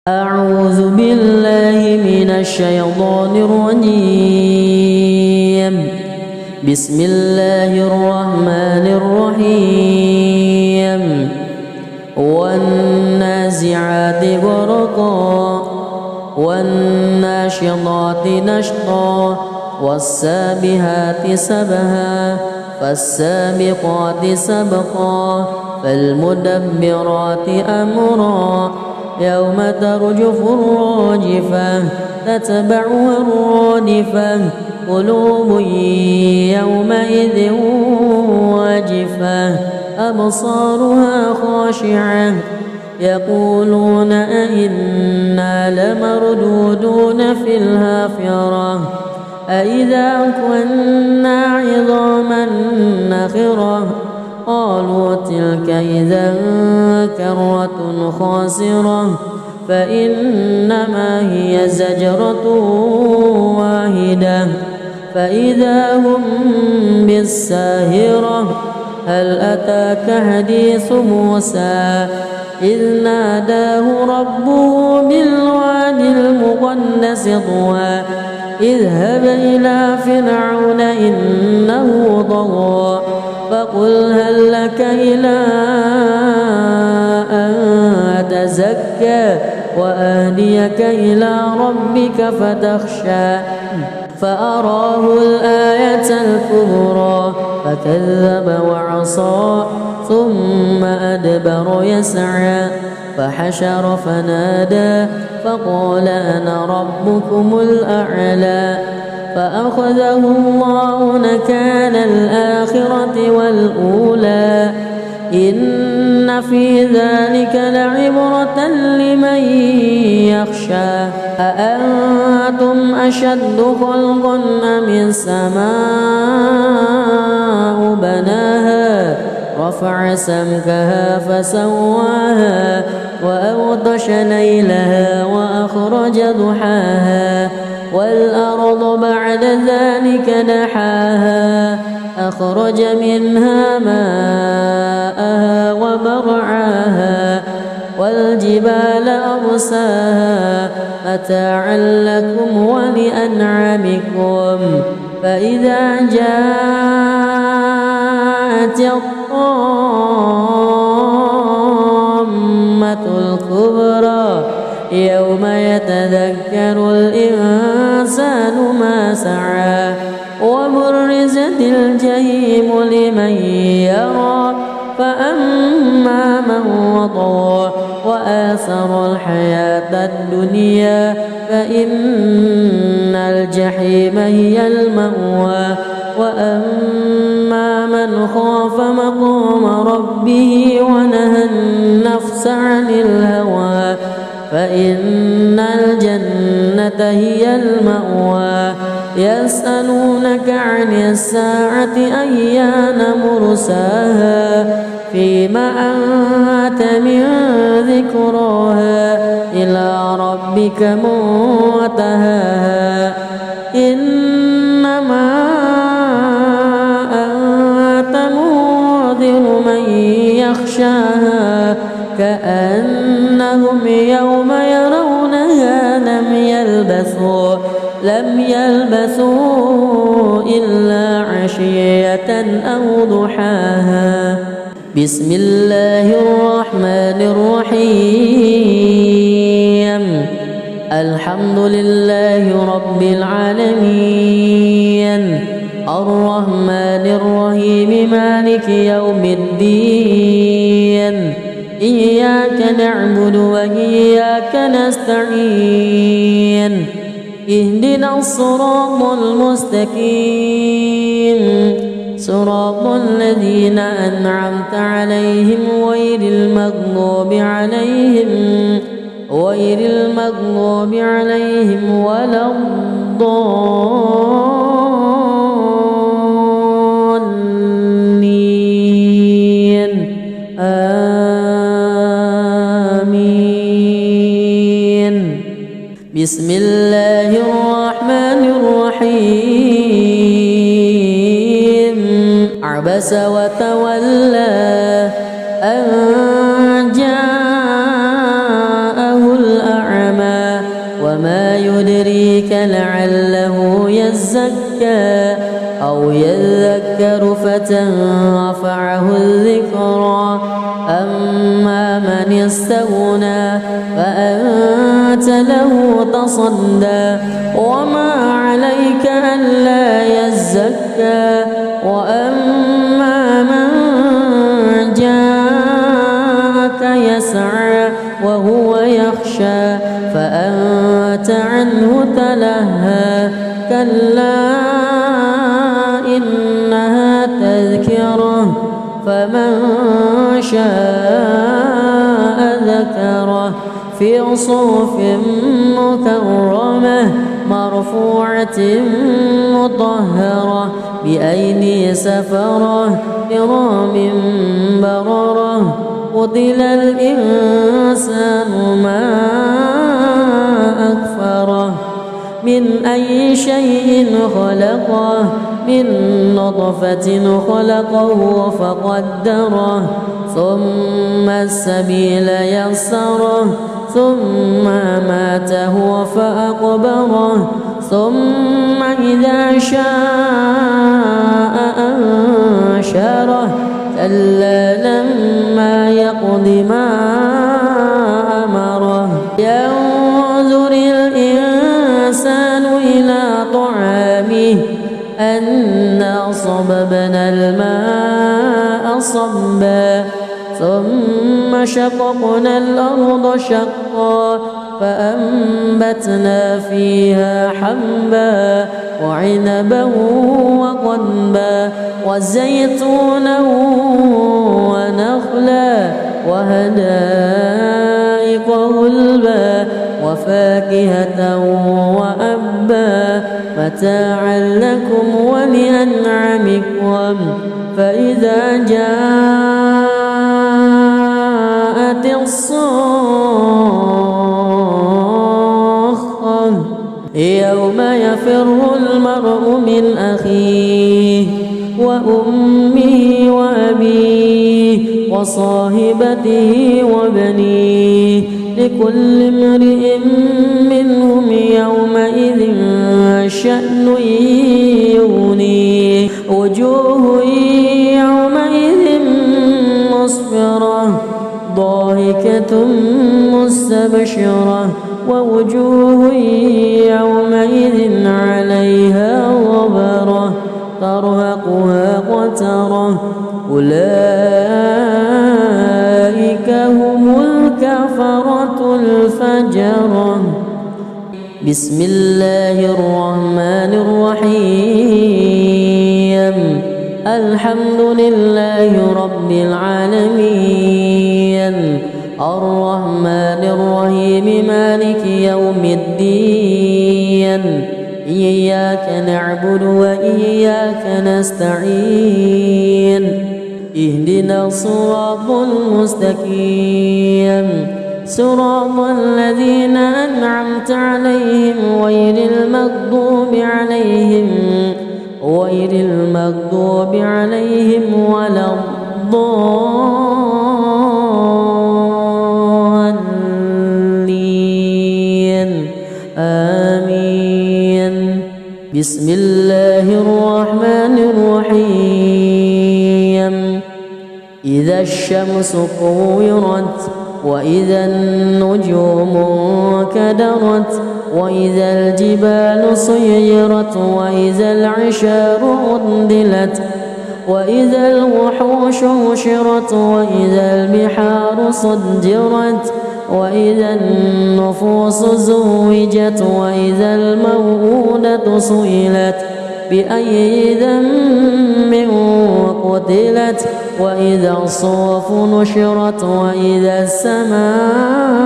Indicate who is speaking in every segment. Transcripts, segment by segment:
Speaker 1: أعوذ بالله من الشيطان الرجيم. بسم الله الرحمن الرحيم. والنازعات غرقا والناشطات نشطا والسابحات سبها فالسابقات سبقا فالمدبرات أمرا يوم ترجف الراجفة تتبعها الرادفة قلوب يومئذ واجفة أبصارها خاشعة يقولون أئنا لمردودون في الحافرة أئذا كنا عظاما نخرة قالوا تلك إذا كرة خاسرة فإنما هي زجرة واحدة فإذا هم بالساهرة هل أتاك حديث موسى إذ ناداه ربه بالواد المقدس طوى اذهب إلى فرعون إنه طغى فقل هل لك إلى أن تزكى وأهديك إلى ربك فتخشى فأراه الآية الكبرى فكذب وعصى ثم أدبر يسعى فحشر فنادى فقال أنا ربكم الأعلى فأخذه الله نكال الآخرة والأولى إن في ذلك لعبرة لمن يخشى أأنتم أشد خلقا أم السماء بناها رفع سمكها فسواها وأغطش ليلها وأخرج ضحاها والأرض بعد ذلك دحاها أخرج منها ماءها ومرعاها والجبال أرساها متاعا لكم ولأنعامكم فإذا جاءت الطامة الكبرى يوم يتذكر الإنسان ما سعى وبرزت الجحيم لمن يرى فأما من وطغى وآثر الحياة الدنيا فإن الجحيم هي المأوى وأما من خاف مقام ربه ونهى النفس عن الهوى فإن الجنة هي المأوى يسألونك عن الساعة أيان مرساها فيما أنت من ذكراها إلى ربك منتهاها إنما أنت منذر من يخشاها كأنهم يوم يرونها لم يلبثوا إلا عشية أو ضحاها بسم الله الرحمن الرحيم الحمد لله رب العالمين الرحمن الرحيم مالك يوم الدين إياك نعبد وإياك نستعين اهدنا الصراط المستقيم صراط الذين أنعمت عليهم غير المغضوب عليهم ولا الضالين آمين بسم الله الرحمن الرحيم عبس وتولى أن جاءه الأعمى يدريك لعله يزكى أو يذكر فتنفعه الذكرى أما من استغنى فأنت له تصدى وما عليك ألا يزكى وأما من جاءك يسعى وهو يخشى فأنت عنه تلهى كلا إنها تذكرة فمن شاء ذكره في صحف مكرمة مرفوعة مطهرة بأيدي سفرة كرام بررة قتل الإنسان ما أكفره من أي شيء خلقه من نطفة خلقه فقدره ثم السبيل يسره ثم ماته فأقبره ثم إذا شاء أنشره كلا لما يقض ما أمره ينظر الإنسان إلى طعامه أنا صببنا الماء صبا ثم شققنا الأرض شقا فأنبتنا فيها حبا وعنبا وقضبا وزيتونا ونخلا وحدائق غلبا وفاكهة وأبا متاعا لكم ولأنعامكم فإذا جاءت الصاخة يوم يفر المرء من أخيه وأمه وأبيه وصاحبته وبنيه لكل امرئ منهم يومئذ شأن يغنيه وجوه يومئذ مسفرة ضاحكة مستبشرة ووجوه يومئذ عليها غبرة ترهقها قترة أولئك هم الكفرة الفجرة بسم الله الرحمن الرحيم الحمد لله رب العالمين الرحمن الرحيم مالك يوم الدين إياك نعبد وإياك نستعين اهدنا الصراط المستقيم صراط الذين أنعمت عليهم غير المغضوب عليهم ولا الضالين آمين بسم الله الرحمن الرحيم إذا الشمس كورت وإذا النجوم كدرت وإذا الجبال سيرت وإذا العشار عطلت وإذا الوحوش حشرت وإذا البحار سجرت وإذا النفوس زوجت وإذا الموءودة سئلت بأي ذنب قتلت وإذا الصحف نشرت وإذا السماء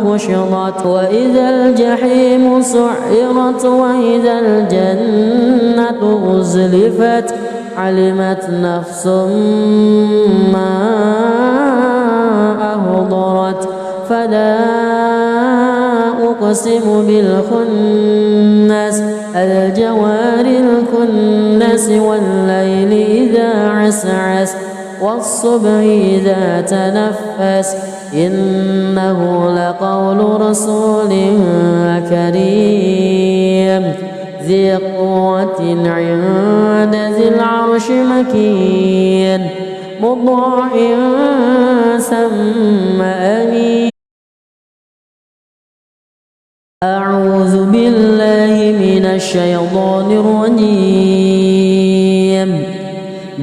Speaker 1: كشطت وإذا الجحيم سعرت وإذا الجنة أزلفت علمت نفس ما أهضرت فلا أقسم بالخنس الجوار الكنس والليل إذا عسعس والصبح إذا تنفس إنه لقول رسول كريم ذي قوة عند ذي العرش مكين مطاع ثم أمين. أعوذ بالله من الشيطان الرجيم.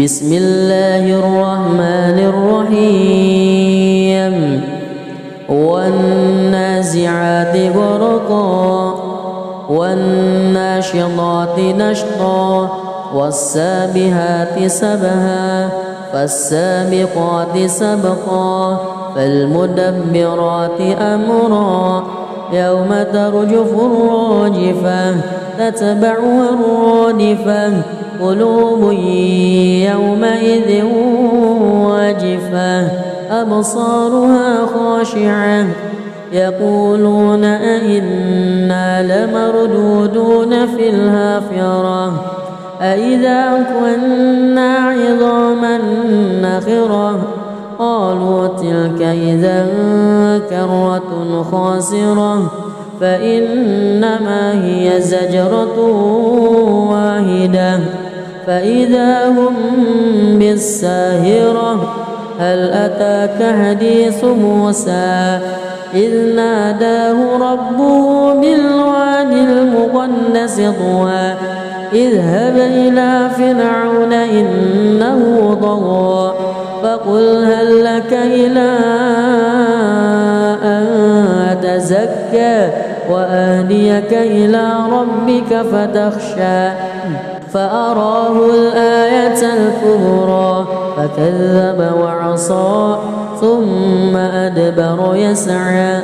Speaker 1: بسم الله الرحمن الرحيم. والنازعات غرقا والناشطات نشطا والسابحات سبها فالسابقات سبقا فالمدبرات أمرا يوم ترجف الراجفة تتبعها الرادفة قلوب يومئذ واجفة أبصارها خاشعة يقولون أئنا لمردودون في الحافرة أئذا كنا عظاما نخرة قالوا تلك إذا كرة خاسرة فإنما هي زجرة واحدة فإذا هم بالساهرة هل أتاك حديث موسى إذ ناداه ربه بالواد المقدس طوى اذهب إلى فرعون إنه طغى فقل هل لك إلى أن تزكى وأهديك إلى ربك فتخشى فأراه الآية الكبرى فكذب وعصى ثم أدبر يسعى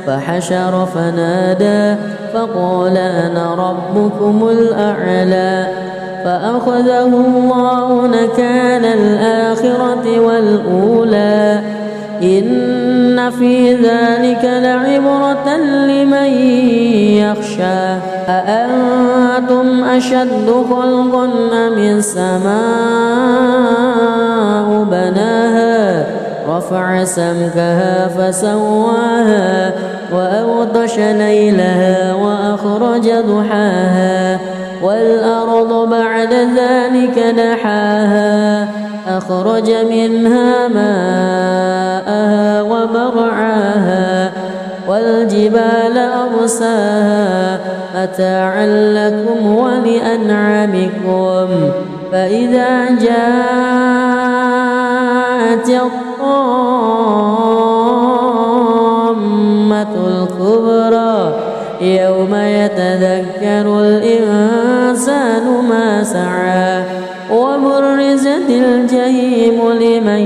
Speaker 1: فحشر فنادى فقال أنا ربكم الأعلى فأخذه الله نكال الآخرة والأولى إن في ذلك لعبرة لمن يخشى أأنتم أشد خلقا أم السماء بناها رفع سمكها فسواها وأغطش ليلها وأخرج ضحاها والأرض بعد ذلك دحاها أخرج منها ماءها ومرعاها والجبال أرساها متاعا لكم ولأنعامكم فإذا جاءت الطامة الكبرى يوم يتذكر الإنسان ما سعى وبرزت الجحيم لمن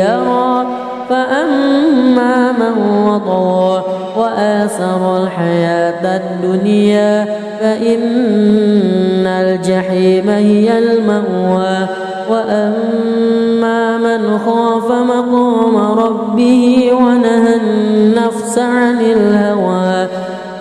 Speaker 1: يرى فأما من وطغى وآثر الحياة الدنيا فإن الجحيم هي المأوى وأما من خاف مقام ربه ونهى النفس عن الهوى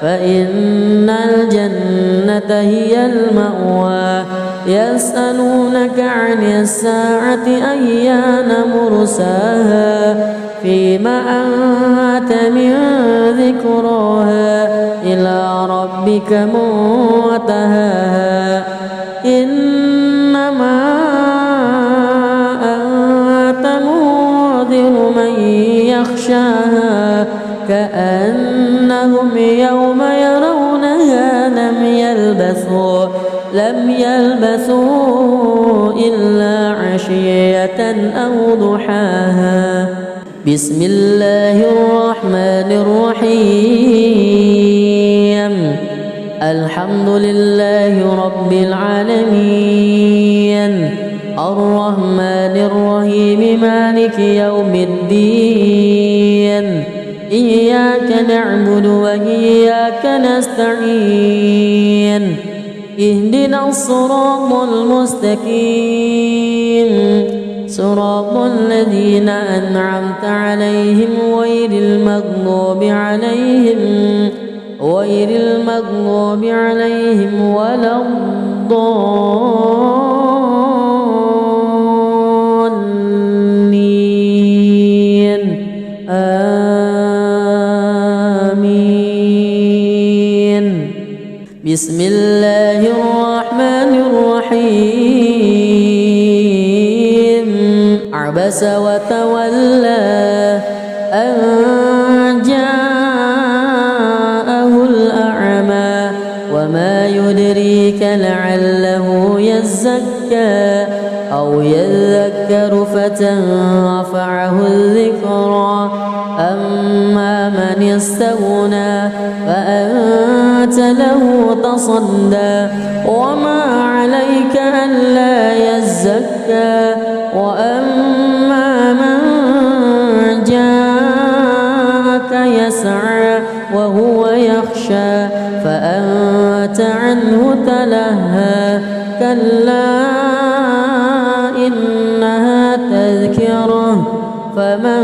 Speaker 1: فإن الجنة هي المأوى يسألونك عن الساعة أيان مرساها فيما أنت من ذكراها إلى ربك منتهاها إنما أنت منذر من يخشاها كأنهم يوم يرونها لم يلبثوا إلا عشية أو ضحاها. بسم الله الرحمن الرحيم. الحمد لله رب العالمين الرحمن الرحيم مالك يوم الدين إياك نعبد وإياك نستعين اهدنا الصراط المستقيم صراط الذين أنعمت عليهم غير المغضوب عليهم ولا الضالين. بسم الله الرحمن الرحيم عبس وتولى أن جاءه الأعمى وما يدريك لعله يزكى أو يذكر فتنفعه الذكرى أما من استغنى فأنت له تصدى وما عليك ألا يزكى وأما من جاءك يسعى وهو يخشى فأنت عنه تلهى كلا إنها تذكرة فمن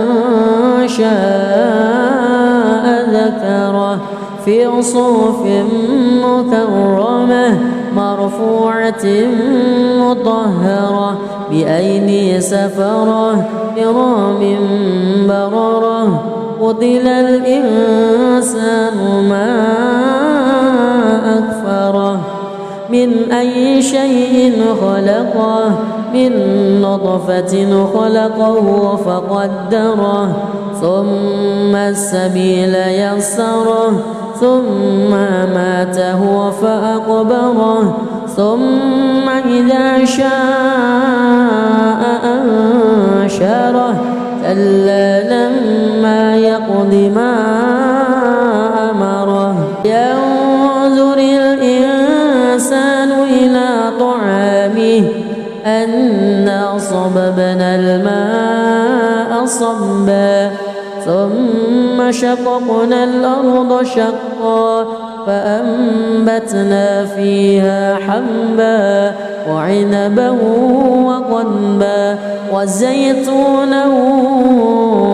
Speaker 1: شاء ذكره في صحف مكرمة مرفوعة مطهرة بأيدي سفرة كرام بررة قتل الإنسان ما أكفره من أي شيء خلقه من نطفة خلقه فقدره ثم السبيل يسره ثم ماته فأقبره ثم إذا شاء أنشره كلا لما يقض ما أمره ينظر الإنسان إلى طعامه أنا صببنا الماء صبا ثم شققنا الأرض شقا فأنبتنا فيها حبا وعنبا وقضبا وزيتونا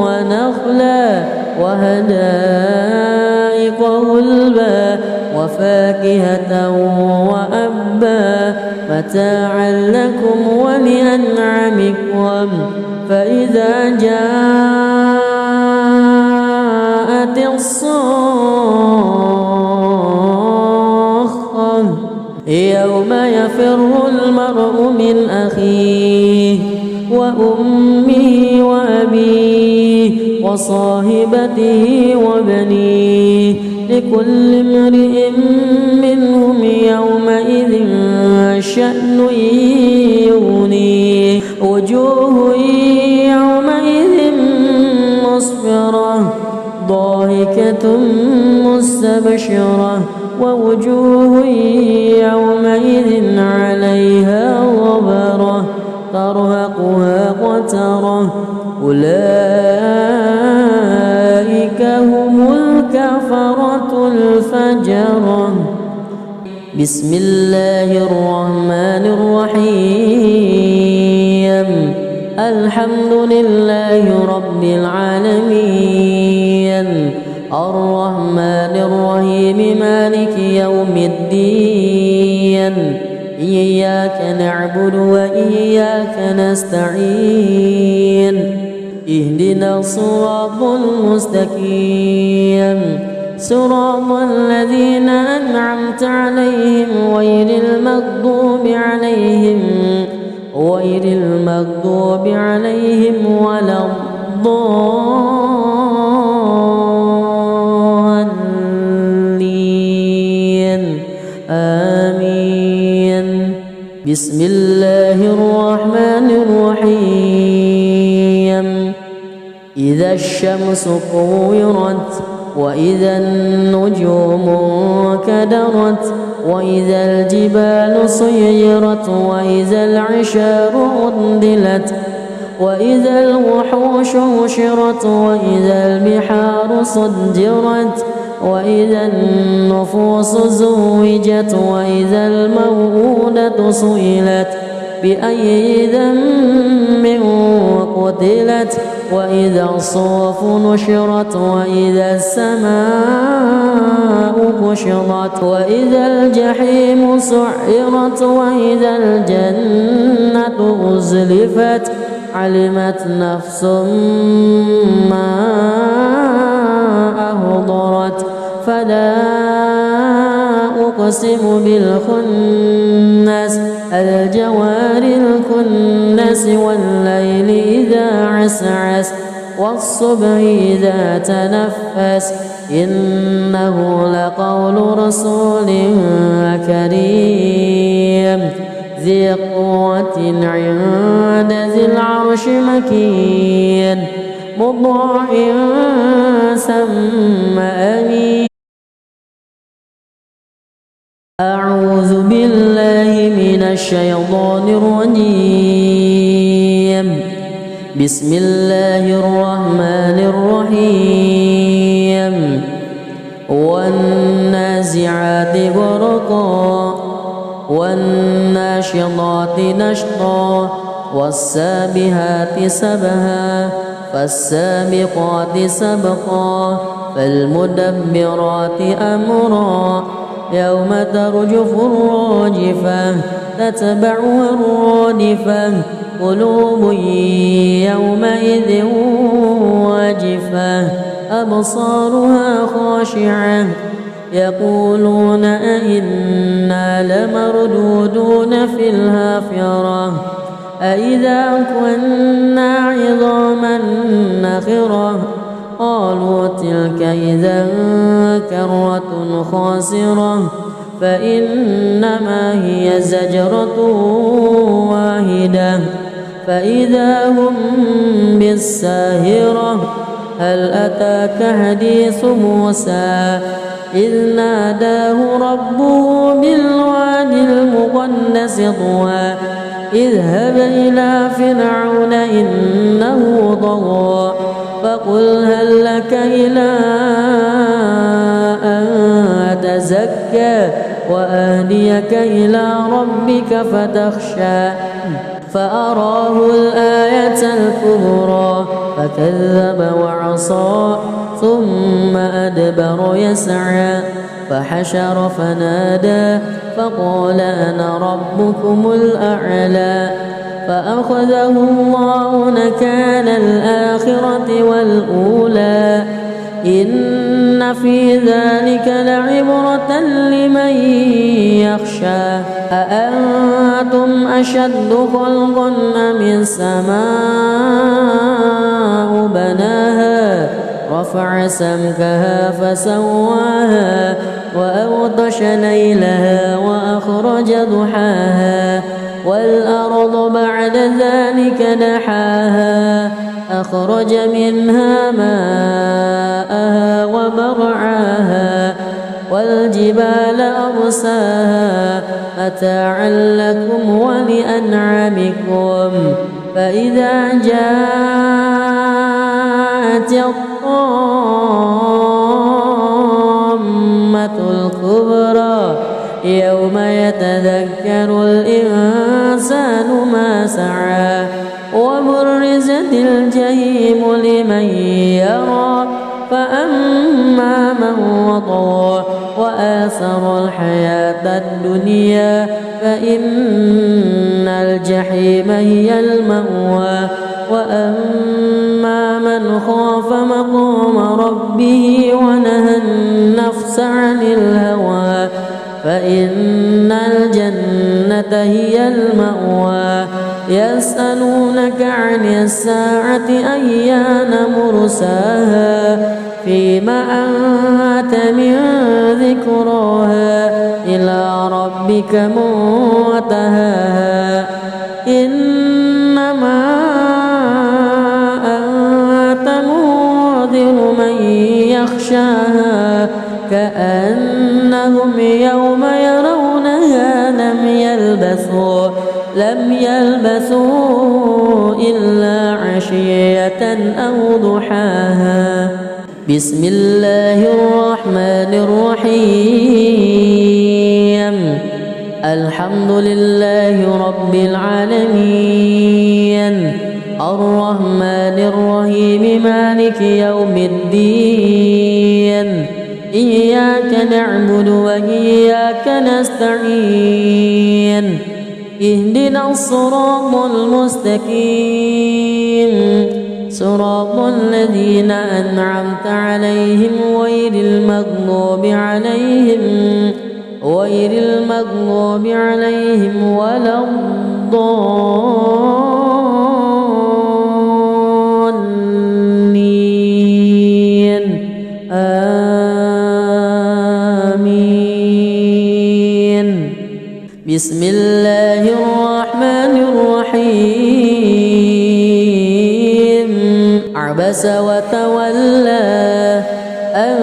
Speaker 1: ونخلا وحدائق غلبا وفاكهة وأبا متاعا لكم ولأنعامكم فإذا جاءت الصاخة يوم يفر المرء من أخيه وأمه وأبيه وصاحبته وبنيه لكل امرئ منهم يومئذ شأن يغنيه وجوه يومئذ مسفرة ضاحكة مستبشرة ووجوه يومئذ عليها غبرة ترهقها قترة أولئك هم الكفرة الفجرة بسم الله الرحمن الرحيم الحمد لله رب العالمين الرحمن الرحيم مالك يوم الدين إياك نعبد وإياك نستعين اهدنا الصراط المستقيم صراط الذين أنعمت عليهم غير المغضوب عليهم ولا الضالين آمين بسم الله الرحمن الرحيم إذا الشمس كورت وإذا النجوم كدرت وإذا الجبال سيرت وإذا العشار عطلت وإذا الوحوش حشرت وإذا البحار سجرت وإذا النفوس زوجت وإذا الموءودة سئلت بأي ذنب قتلت وإذا الصحف نشرت وإذا السماء كشطت وإذا الجحيم سعرت وإذا الجنة أزلفت علمت نفس ما أهضرت فلا أقسم بالخنس الجوار الكنس والليل إذا عسعس والصبح إذا تنفس إنه لقول رسول كريم ذي قوة عند ذي العرش مكين مطاع ثم أمين. أعوذ بالله من الشيطان الرجيم. بسم الله الرحمن الرحيم. والنازعات غرقا والناشطات نشطا والسابحات سبها فالسابقات سبقا فالمدبرات أمرا يوم ترجف الراجفة تتبعها الرادفة قلوب يومئذ واجفة أبصارها خاشعة يقولون أئنا لمردودون في الحافرة أئذا كنا عظاما نخرة قالوا تلك إذا كرة خاسرة فإنما هي زجرة واحدة فإذا هم بالساهرة هل أتاك حديث موسى إذ ناداه ربه بالواد المقدس طوى اذهب إلى فرعون إنه طغى فقل هل لك إلى أن تزكى وأهديك إلى ربك فتخشى فأراه الآية الكبرى فكذب وعصى ثم أدبر يسعى فحشر فنادى فقال أنا ربكم الأعلى فأخذه الله نكال الآخرة والأولى إن في ذلك لعبرة لمن يخشى أأنتم أشد خلقا أم السماء بناها رفع سمكها فسواها وأغطش ليلها وأخرج ضحاها والأرض بعد ذلك دحاها أخرج منها ماءها ومرعاها والجبال أرساها متاعا لكم ولأنعامكم فإذا جاءت الطامة الكبرى يوم يتذكر الإنسان ما سعى وبرزت الجحيم لمن يرى فأما من وطغى وآثر الحياة الدنيا فإن الجحيم هي المأوى وأما من خاف مقام ربه ونهى النفس عن الهوى فإن الجنة هي المأوى يسألونك عن الساعة أيان مرساها فيما أنت من ذكراها إلى ربك منتهاها إنما أنت منذر من يخشاها كأنهم يوم يرونها لم يلبثوا إلا عشية أو ضحاها. بسم الله الرحمن الرحيم. الحمد لله رب العالمين الرحمن الرحيم مالك يوم الدين إياك نعبد وإياك نستعين اهدنا الصراط المستقيم صراط الذين أنعمت عليهم غير المغضوب عليهم غير المغضوب عليهم ولا الضالين آمين. بسم الله الرحمن الرحيم. عبس وتولى أن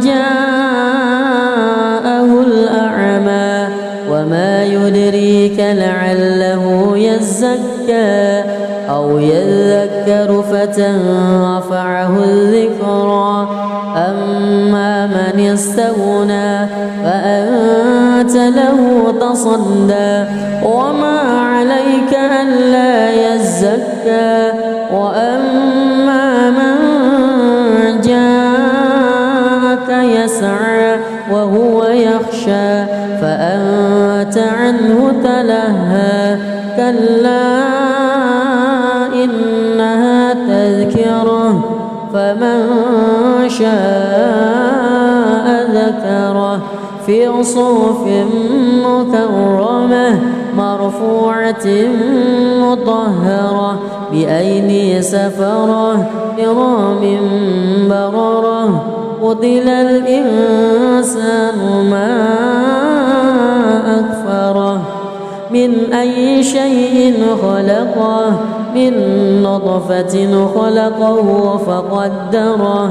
Speaker 1: جاءه الأعمى وما يدريك لعله يزكى أو يذكر فتنفعه الذكرى. أما من استغنى فأنت له تصدى وما عليك ألا يزكى. وأما من جاءك يسعى وهو يخشى فأنت عنه تلهى. كلا إنها تذكرة فمن شاء ذكره في صحف مكرمة مرفوعة مطهرة بأيدي سفرة كرام بررة. قتل الإنسان ما أكفره من أي شيء خلقه من نطفة خلقه فقدره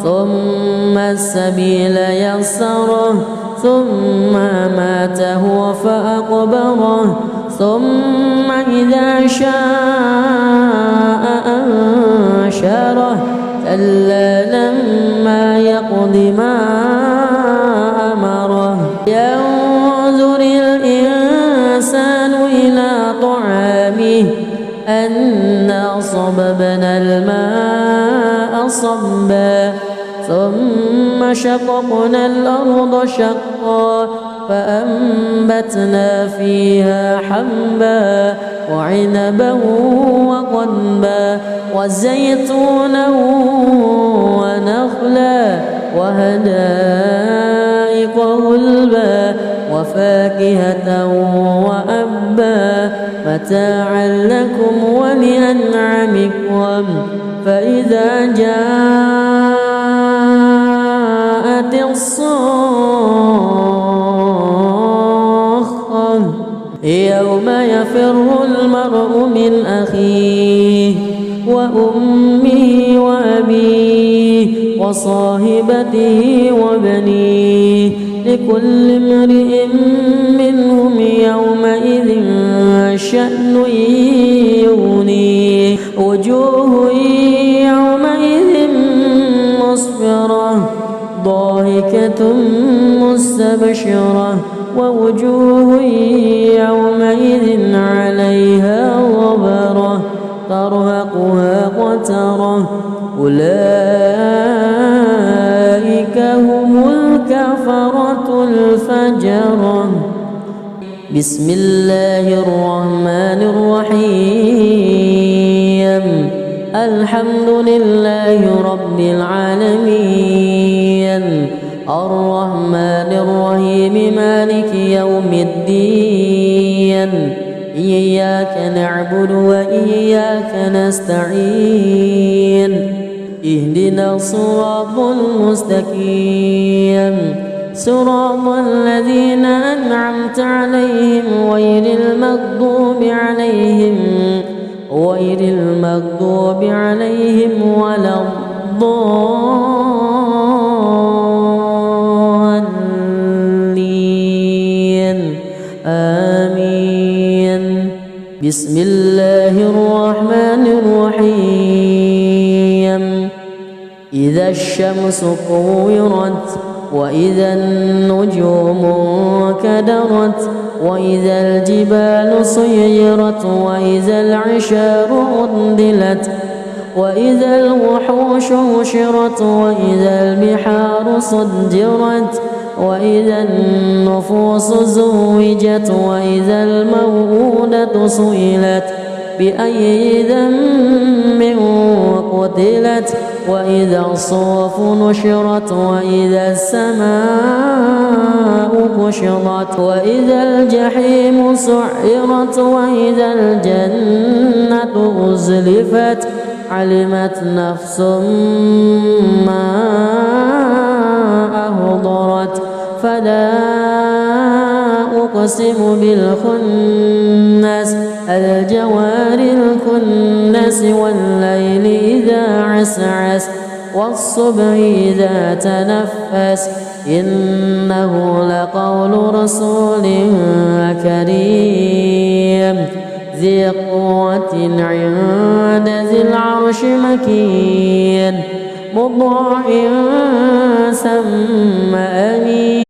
Speaker 1: ثم السبيل يسره ثم ماته فأقبره ثم إذا شاء أنشره. كلا لما يقض ما أمره. ينظر الإنسان إلى طعامه أنا صببنا الماء صبا ثم شققنا الأرض شقا فأنبتنا فيها حبا وعنبا وقضبا وزيتونا ونخلا وحدائق غلبا وفاكهة وأبا متاعا لكم ولأنعامكم. فإذا جاءت الصاخة يوم يفر المرء من أخيه وأمه وأبيه وصاحبته وبنيه لكل امرئ منهم يومئذ شأن يغنيه. وجوه يومئذ مسفرة ضاحكة مستبشرة ووجوه يومئذ عليها غبرة ترهقها قترة. أولئك هم الكفرة الفجرة. بسم الله الرحمن الرحيم. الحمد لله رب العالمين الرحمن الرحيم مالك يوم الدين. إياك نعبد وإياك نستعين. اهدنا الصراط المستقيم صراط الذين أنعمت عليهم غير المغضوب عليهم ولا الضالين آمين. بسم الله الرحمن الرحيم. إذا الشمس كورت وإذا النجوم كدرت وإذا الجبال سيرت وإذا العشار عطلت وإذا الوحوش حشرت وإذا البحار سجرت وإذا النفوس زوجت وإذا الموءودة سئلت بأي ذنب قتلت وإذا الصحف نشرت وإذا السماء كشطت وإذا الجحيم سعرت وإذا الجنة أزلفت علمت نفس ما أهضرت فلا أقسم بالخنس الجوار الكنس والليل إذا عسعس والصبح إذا تنفس إنه لقول رسول كريم ذي قوة عند ذي العرش مكين مطاع ثم أمين.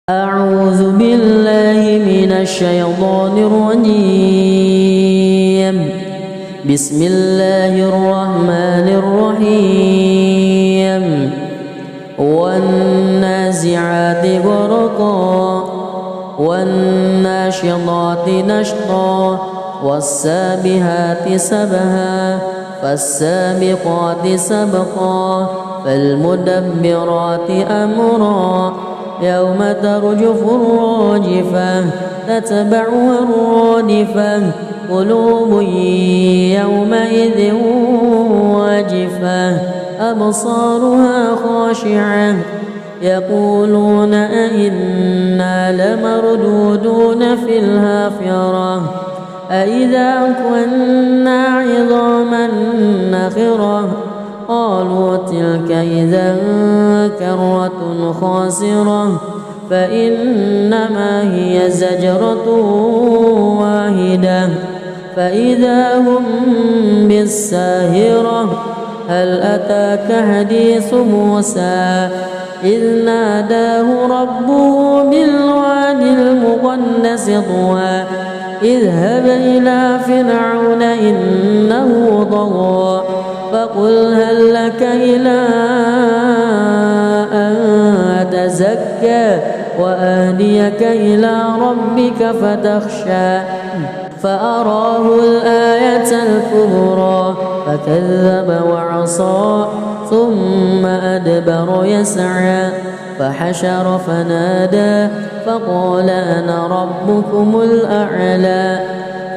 Speaker 1: أعوذ بالله من الشيطان الرجيم. بسم الله الرحمن الرحيم. والنازعات غرقا والناشطات نشطا والسابحات سبها فالسابقات سبقا فالمدبرات أمرا يوم ترجف الراجفة تتبعها الرادفة قلوب يومئذ واجفة أبصارها خاشعة يقولون أئنا لمردودون في الحافرة أئذا كنا عظاما نخرة قالوا تلك إذا كرة خاسرة فإنما هي زجرة واحدة فإذا هم بالساهرة هل أتاك حديث موسى إذ ناداه ربه بالواد المقدس طوى اذهب إلى فرعون إنه طغى فقل هل لك إلى أن تزكى وأهديك إلى ربك فتخشى فأراه الآية الكبرى فكذب وعصى ثم أدبر يسعى فحشر فنادى فقال أنا ربكم الأعلى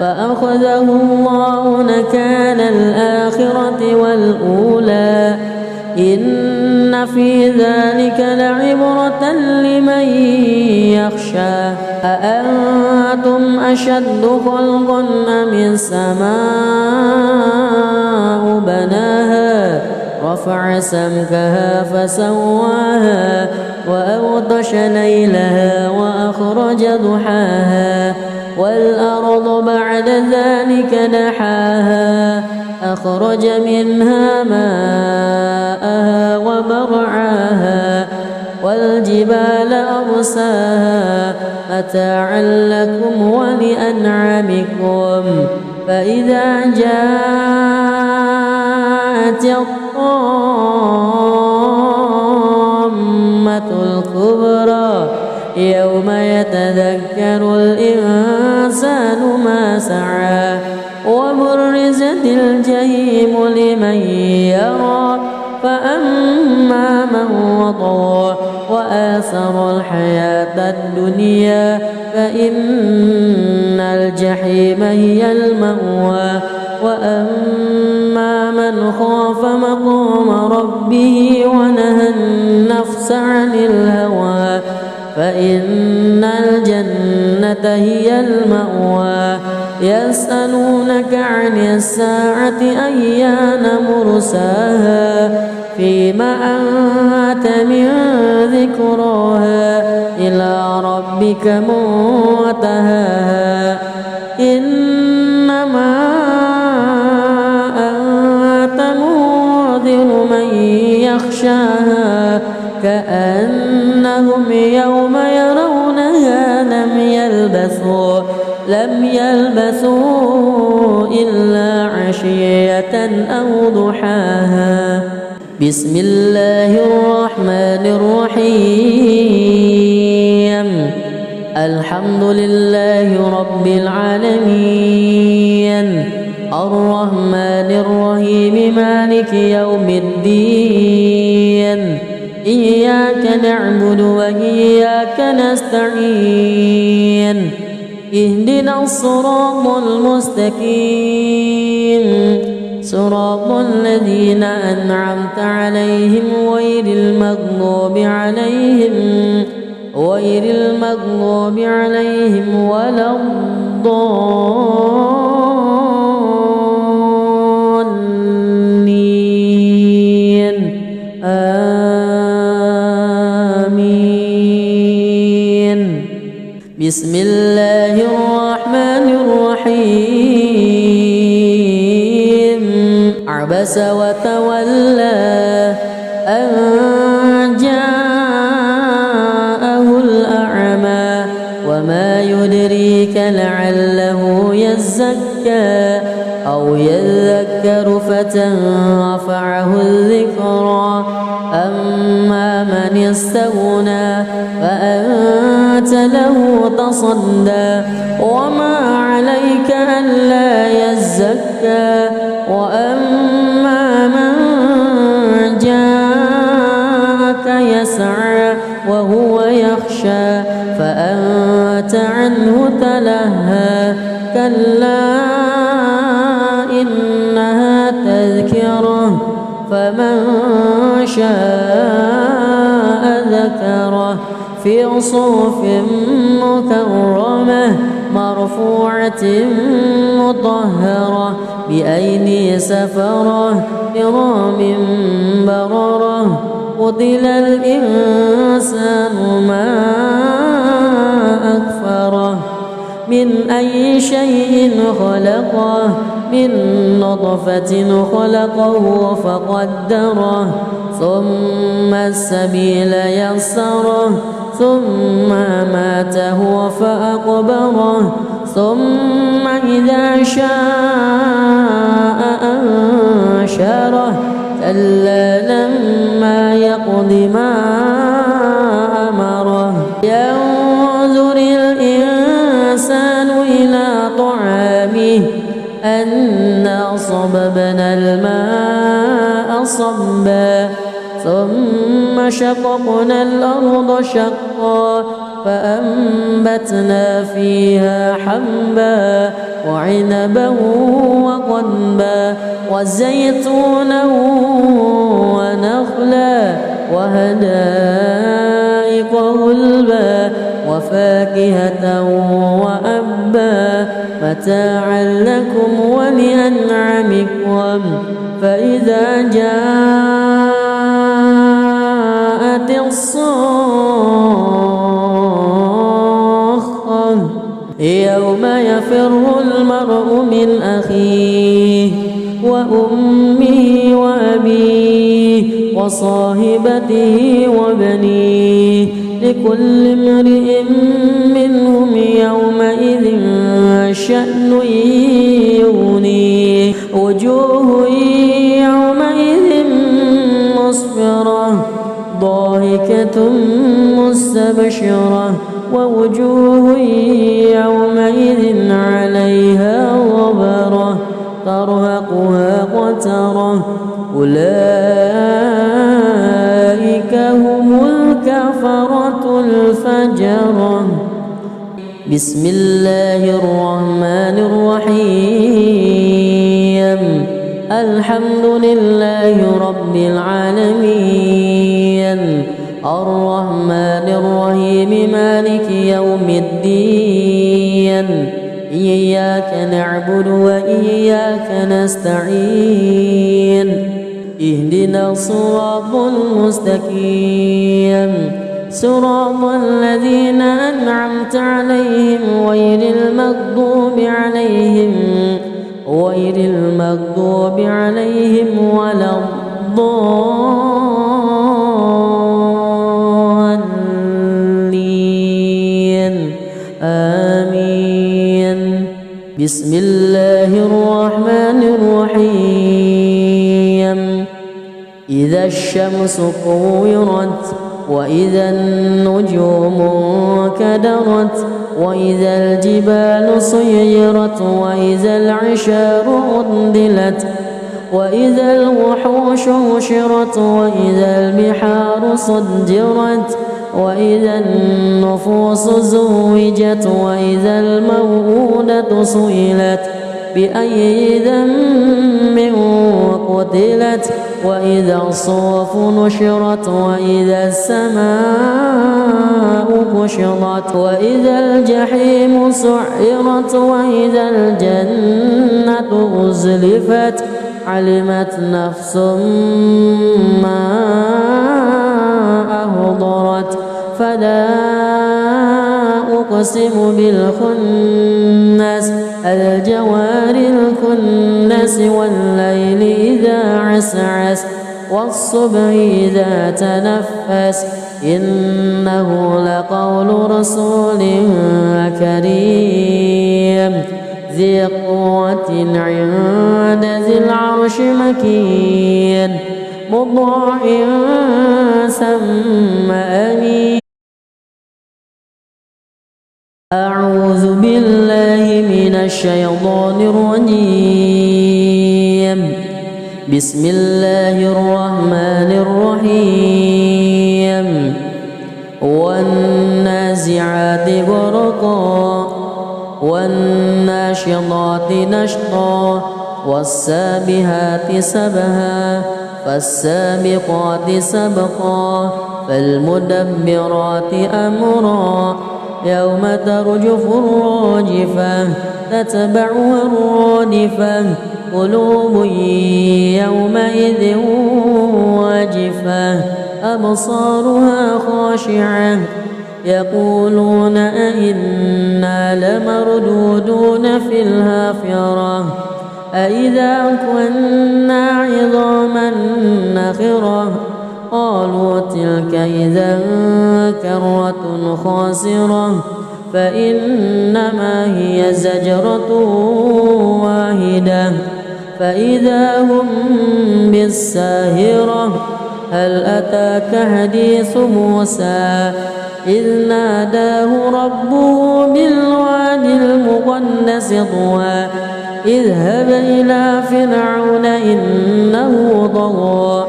Speaker 1: فأخذه الله نكال الآخرة والأولى إن في ذلك لعبرة لمن يخشى أأنتم أشد خلقا أم السماء بناها رفع سمكها فسواها وأغطش ليلها وأخرج ضحاها والأرض بعد ذلك دحاها أخرج منها ماءها ومرعاها والجبال أرساها متاعا لكم ولأنعامكم فإذا جاءت الطامة الكبرى يوم يتذكر الإنسان ما سعى وبرزت الجحيم لمن يرى فأما من وطغى وآثر الحياة الدنيا فإن الجحيم هي المأوى وأما من خاف مقام ربه ونهى النفس عن الهوى فإن الجنة هي المأوى يسألونك عن الساعة أيان مرساها فيما أنت من ذكراها إلى ربك منتهاها إنما أنت منذر من يخشاها كأنهم يوم يرونها لم يلبثوا إلا عشية أو ضحاها. بسم الله الرحمن الرحيم. الحمد لله رب العالمين الرحمن الرحيم مالك يوم الدين إياك نعبد وإياك نستعين اهدنا الصراط المستقيم صراط الذين أنعمت عليهم غير المغضوب عليهم ولا الضالين آمين. بسم الله الرحمن الرحيم عبس وتولى أن جاءه الأعمى وما يدريك لعله يزكى أو يذكر فتنفعه الذكرى أما من استغنى فأنت له تصدى وما عليك ألا يزكى وأما من جاءك يسعى وهو يخشى فأنت عنه تلهى كلا إنها تذكرة فمن شاء ذكره في صحف مكرمة مرفوعة مطهرة بأيدي سفرة كرام بررة قتل الإنسان ما أكفره من أي شيء خلقه من نطفة خلقه فقدره ثم السبيل يسره ثم ماته فأقبره ثم إذا شاء أنشره كلا لما يقض ما أمره ينظر الإنسان إلى طعامه أنا صببنا الماء صبا ثم شققنا الأرض شقا فأنبتنا فيها حبا وعنبا وقضبا وزيتونا ونخلا وحدائق غلبا وفاكهة وأبا متاعا لكم ولأنعامكم فإذا جاءت الصاخة يوم يفر المرء من أخيه وأمه وأبيه وصاحبته وبنيه لكل امرئ منهم يومئذ شأن يغنيه وجوه يومئذ مسفرة ضاحكة مستبشرة ووجوه يومئذ عليها غبرة ترهقها قترة أولئك هم الكفرة الفجرة. بسم الله الرحمن الرحيم الحمد لله رب العالمين الرحمن الرحيم مالك يوم الدين إياك نعبد وإياك نستعين اهدنا الصراط المستقيم صراط الذين أنعمت عليهم غير المغضوب عليهم ولا الضالين آمين. بسم الله الرحمن الرحيم إذا الشمس كورت وإذا النجوم انكدرت وإذا الجبال سيرت وإذا العشار عطلت وإذا الوحوش حشرت وإذا البحار سجرت وإذا النفوس زوجت وإذا الموءودة سئلت بأي ذنب قتلت وإذا الصحف نشرت وإذا السماء كشطت وإذا الجحيم سعرت وإذا الجنة أزلفت علمت نفس ما أحضرت فلا أقسم بالخنس الجوار الكنس والليل إذا عسعس والصبح إذا تنفس إنه لقول رسول كريم ذي قوة عند ذي العرش مكين مطاع ثم أمين. أعوذ بالله من الشيطان الرجيم. بسم الله الرحمن الرحيم. والنازعات غرقا والناشطات نشطا والسابحات سبها فالسابقات سبقا فالمدبرات أمرا يوم ترجف الراجفة تتبعها الرادفة قلوب يومئذ واجفة أبصارها خاشعة يقولون أئنا لمردودون في الحافرة أئذا كنا عظاما نخرة قالوا تلك إذا كرة خاسرة فإنما هي زجرة واحدة فإذا هم بالساهرة هل أتاك حديث موسى إذ ناداه ربه بالواد المقدس طوى اذهب إلى فرعون إنه طغى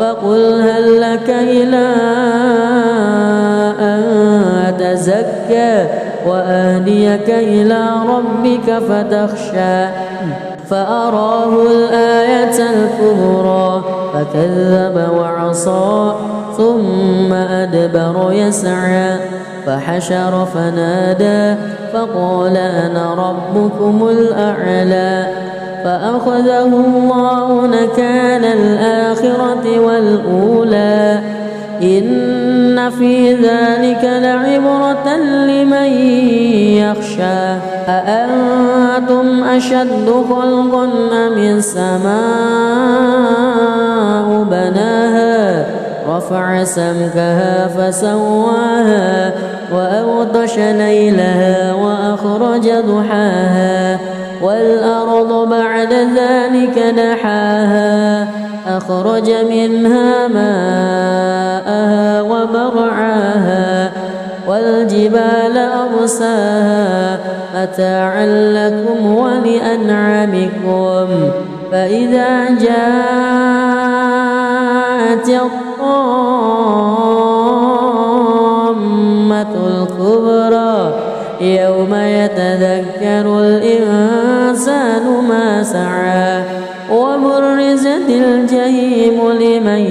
Speaker 1: فقل هل لك إلى أن تزكى وأهديك إلى ربك فتخشى فأراه الآية الكبرى فكذب وعصى ثم أدبر يسعى فحشر فنادى فقال أنا ربكم الأعلى فأخذه الله نكال الآخرة والأولى إن في ذلك لعبرة لمن يخشى أأنتم أشد خلقا أم السماء بناها رفع سمكها فسواها وأغطش ليلها وأخرج ضحاها والأرض بعد ذلك دحاها أخرج منها ماءها ومرعاها والجبال أرساها متاعا لكم ولأنعامكم فإذا جاءت الطامة الكبرى يوم يتذكر الإنسان ما سعى وبرزت الجحيم لمن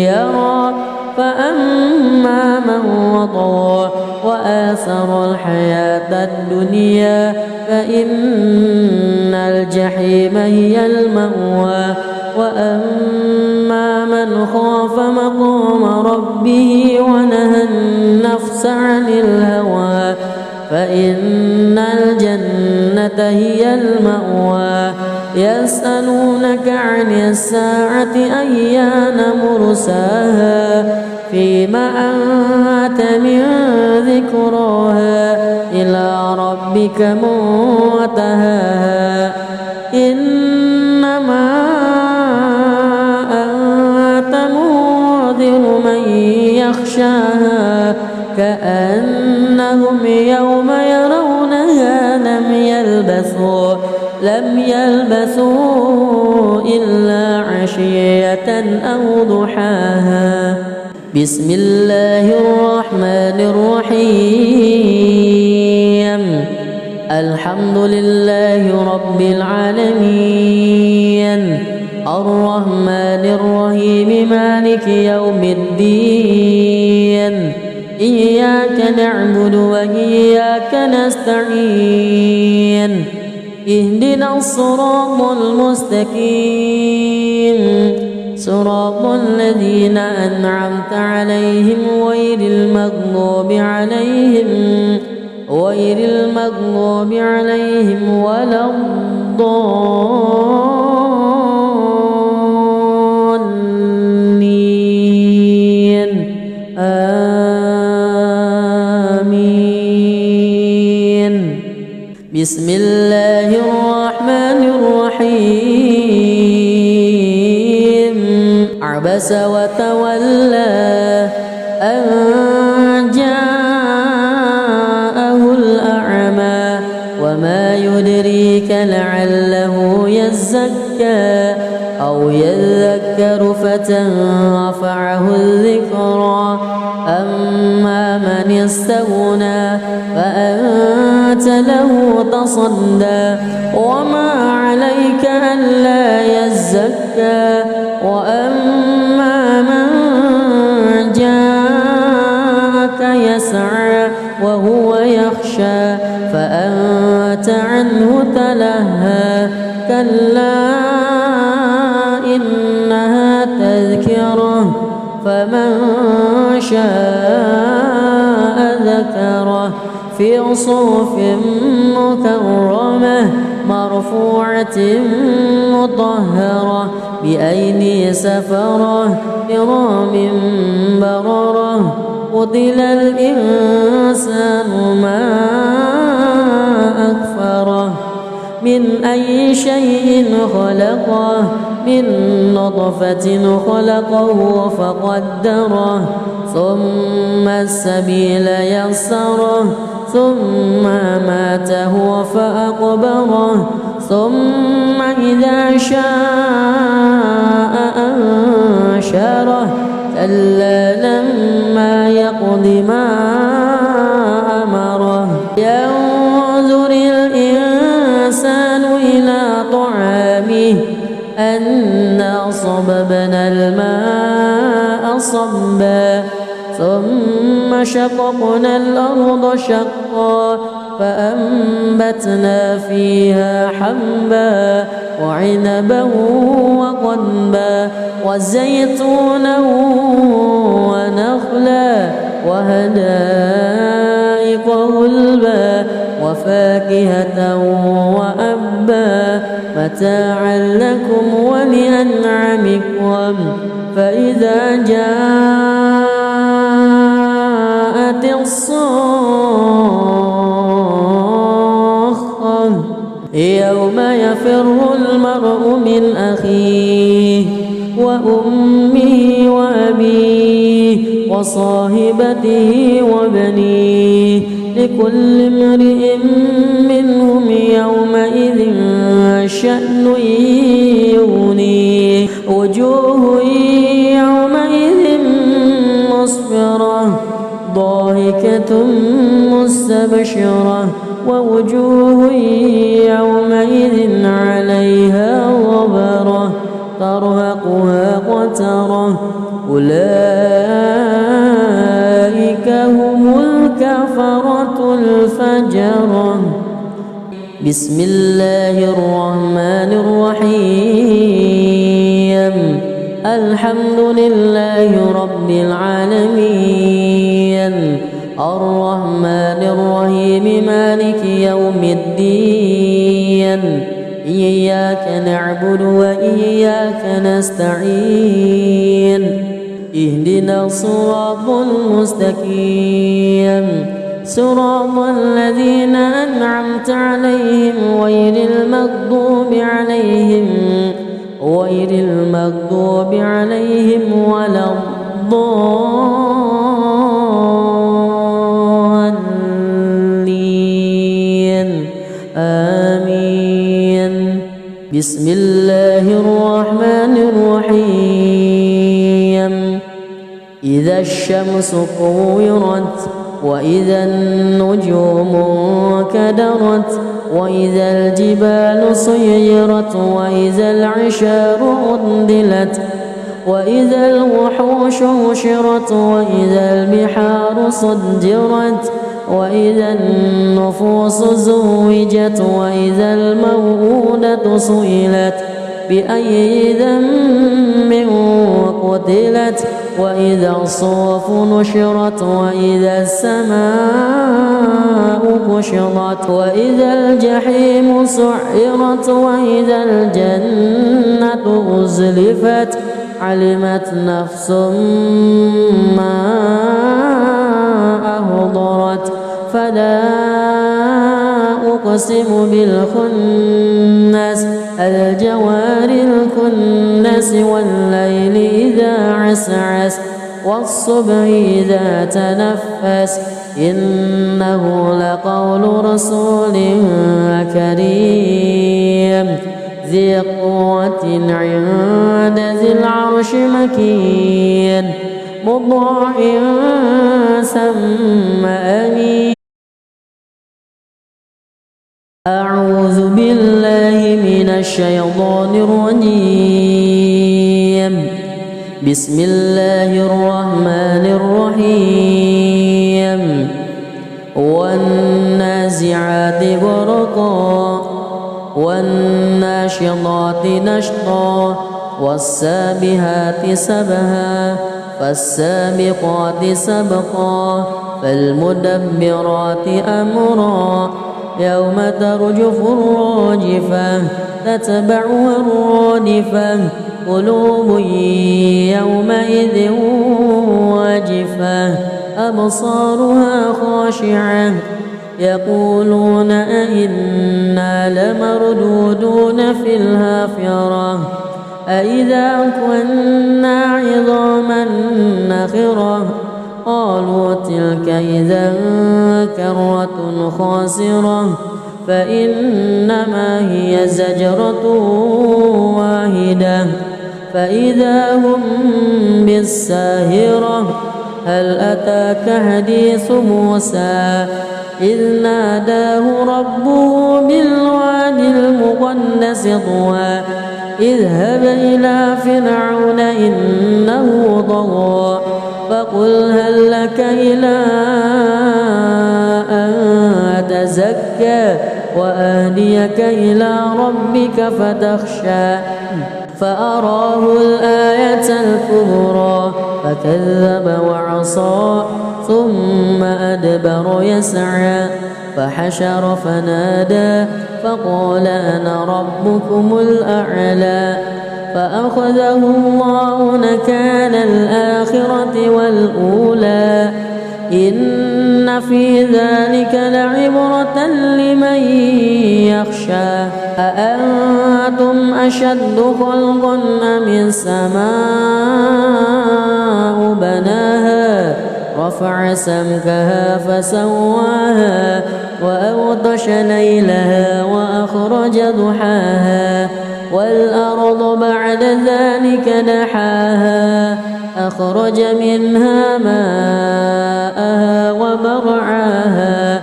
Speaker 1: يرى فأما من وطغى وآثر الحياة الدنيا فإن الجحيم هي المأوى وأما من خاف مقام ربه ونهى النفس عن الهوى فإن الجنة هي المأوى يسألونك عن الساعة أيان مرساها فيما أنت من ذكراها إلى ربك منتهاها إنما أنت منذر من يخشاها كأنهم يوم يرون يلبثوا إلا عشية أو ضحاها. بسم الله الرحمن الرحيم. الحمد لله رب العالمين، الرحمن الرحيم، مالك يوم الدين. إياك نعبد وإياك نستعين. اهدنا الصراط المستقيم، صراط الذين أنعمت عليهم غير المغضوب عليهم ولا الضالين. آمين. بسم الله الرحمن الرحيم. عبس وتولى أن جاءه الأعمى وما يدريك لعله يزكى أو يذكر فتنفعه الذكرى. أما من استغنى فأنت له تصدى وما عليك ألا يزكى. وأما من جاءك يسعى وهو يخشى فأنت عنه تلهى. كلا إنها تذكرة فمن شاء ذكره في صحف مكرمة مرفوعة مطهرة بأيدي سفرة كرام بررة. قتل الإنسان ما أكفره. من أي شيء خلقه؟ من نطفة خلقه فقدره ثم السبيل يسره ثم ماته فأقبره ثم إذا شاء أنشره. كلا لما يقض ما أمره. ينظر الإنسان إلى طعامه أنا صببنا الماء صبا ثم شققنا الأرض شقا فأنبتنا فيها حبا وعنبا وقضبا وزيتونا ونخلا وحدائق غلبا وفاكهة وأبا متاعا لكم ولأنعامكم. فإذا جاءت الصاخة يوم يفر المرء من أخيه وأمه وأبيه وصاحبته وبنيه لكل امرئ منهم يومئذ شأن يغنيه. وجوه يومئذ مسفرة ضاحكة مستبشرة ووجوه يومئذ عليها غبرة ترهقها قترة. أولئك هم الكفرة الفجرة. بسم الله الرحمن الرحيم. الحمد لله رب العالمين، الرحمن الرحيم، مالك يوم الدين. إياك نعبد وإياك نستعين. اهدنا الصراط المستقيم، صراط الذين أنعمت عليهم غير المغضوب عليهم ولا الضالين. آمين. بسم الله الرحمن الرحيم إذا الشمس كورت وإذا النجوم انكدرت وإذا الجبال سيرت وإذا العشار عطلت وإذا الوحوش حشرت وإذا البحار سجرت وإذا النفوس زوجت وإذا الموءودة سئلت بأي ذنب قتلت وإذا الصحف نشرت وإذا السماء كشطت وإذا الجحيم سعرت وإذا الجنة أزلفت علمت نفس ما أحضرت فلا أقسم بالخنس الجوار الكنس والليل إذا عسعس والصبح إذا تنفس إنه لقول رسول كريم ذي قوة عند ذي العرش مكين مطاع ثم أمين. أعوذ بالله من الشيطان الرجيم. بسم الله الرحمن الرحيم. والنازعات غرقا والناشطات نشطا والسابحات سبها فالسابقات سبقا فالمدبرات أمرا يوم ترجف الراجفة تتبعها الرادفة قلوب يومئذ واجفة أبصارها خاشعة يقولون أئنا لمردودون في الحافرة أئذا كنا عظاما نخرة قالوا تلك إذا كرة خاسرة فإنما هي زجرة واحدة فإذا هم بالساهرة هل أتاك حديث موسى إذ ناداه ربه بالوادي المقدس طوى اذهب إلى فرعون إنه طغى فقل هل لك إلى أن تزكى وأهديك إلى ربك فتخشى فأراه الآية الكبرى فكذب وعصى ثم أدبر يسعى فحشر فنادى فقال أنا ربكم الأعلى فأخذه الله نكال الآخرة والأولى إن في ذلك لعبرة لمن يخشى أأنتم أشد خلقا أم السماء بناها رفع سمكها فسواها وأغطش ليلها وأخرج ضحاها والأرض بعد ذلك دحاها أخرج منها ماءها ومرعاها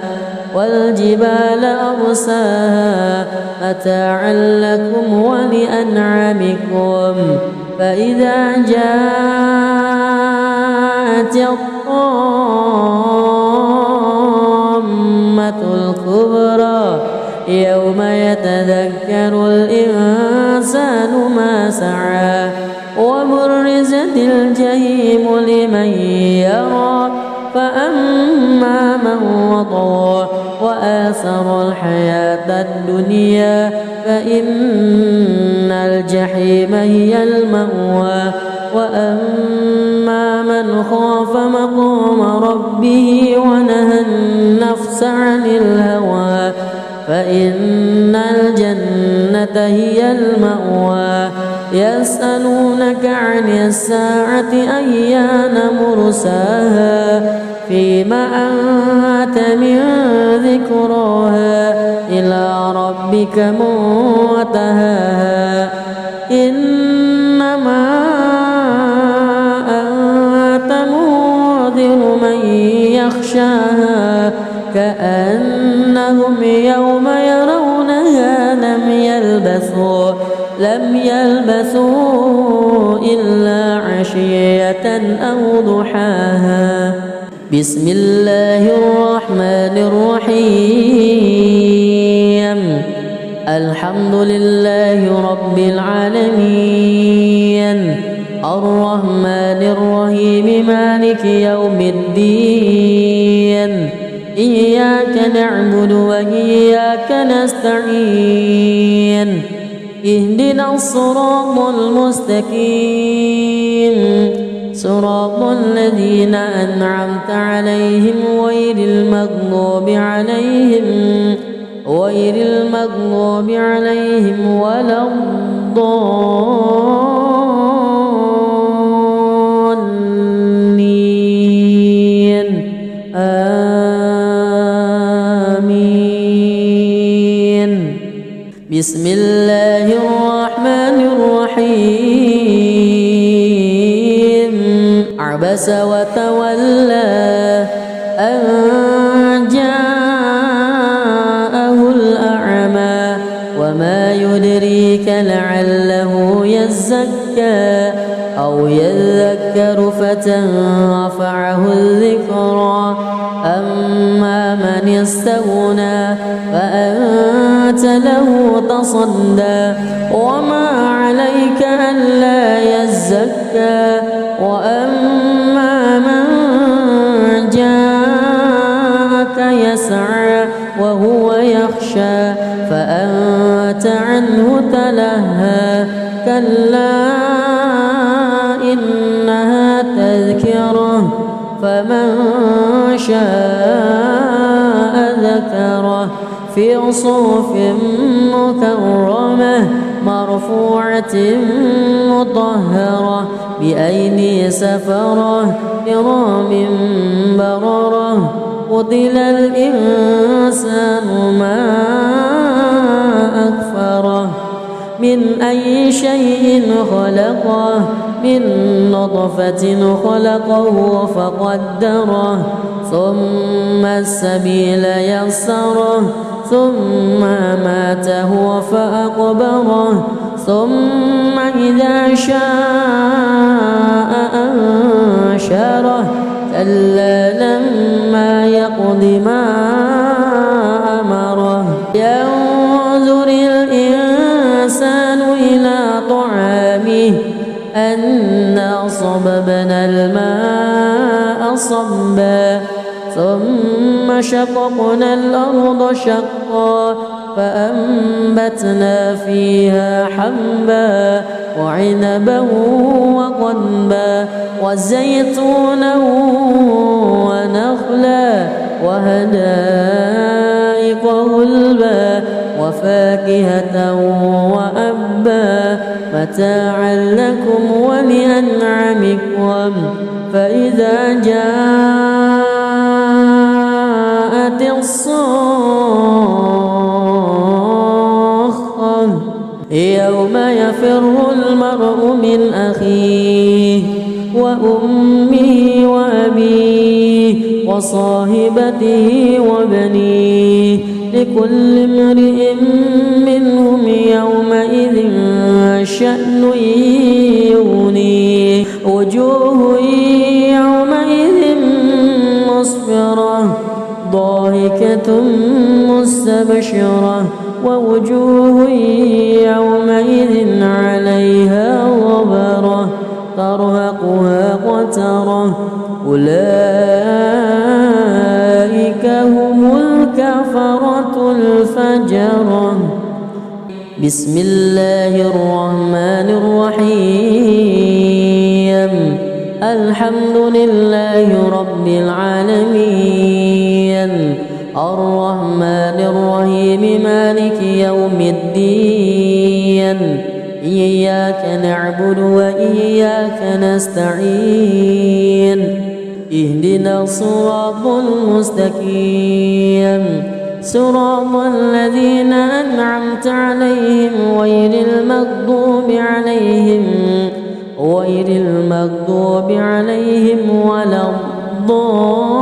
Speaker 1: والجبال أرساها متاعا لكم ولأنعامكم فإذا جاءت الطامة الكبرى يوم يتذكر الإنسان ما سعى وبرزت الجحيم لمن يرى فأما من وطغى وآثر الحياة الدنيا فإن الجحيم هي المأوى وأما من خاف مقام ربه ونهى النفس عن الهوى فإن الجنة هي المأوى يسألونك عن الساعة أيان مرساها فيما أنت من ذكراها إلى ربك ربك منتهاها إنما أنت منذر من يخشاها كأنهم يوم يرونها لم يلبثوا إلا عشية أو ضحاها. بسم الله الرحمن الرحيم. الحمد لله رب العالمين الرحمن الرحيم مالك يوم الدين إياك نعبد وإياك نستعين اهدنا الصراط المستقيم صراط الذين أنعمت عليهم غير المغضوب عليهم ولا الضالين آمين. بسم الله الرحمن الرحيم. عبس وتولى أن جاءه الأعمى وما يدريك لعله يزكى أو يذكر فتنفعه الذكرى أما من استغنى فأنت له تصدى وما عليك ألا يزكى وأما من جاءك يسعى وهو يخشى فأنت عنه تلهى كلا إنها تذكرة فمن شاء ذكره في صحف مكرمة مرفوعة مطهرة بأيدي سفرة كرام بررة. قتل الإنسان ما أكفره من أي شيء خلقه من نطفة خلقه فقدره ثم السبيل يسره ثم ماته فأقبره ثم إذا شاء أنشره كلا لما يقض ما أمره. ينظر الإنسان إلى طعامه أنا صببنا الماء صبا ثم شققنا الأرض شقا فأنبتنا فيها حبا وعنبا وقضبا وزيتونا ونخلا وحدائق غلبا وفاكهة وأبا متاعا لكم ولأنعامكم. فإذا جاءت الصاخة يوم يفر المرء من أخيه وأمه وأبيه وصاحبته وبنيه لكل امرئ منهم يومئذ شأن يغنيه. وجوه يومئذ مسفرة ضاحكة مستبشرة ووجوه يومئذ عليها غبرة ترهقها قترة أولئك هم الكفرة الفجرة. بسم الله الرحمن الرحيم. الحمد لله رب العالمين الرحمن الرحيم مالك يوم الدين إياك نعبد وإياك نستعين اهدنا الصراط المستقيم صراط الذين أنعمت عليهم غير المغضوب عليهم ولا الضالين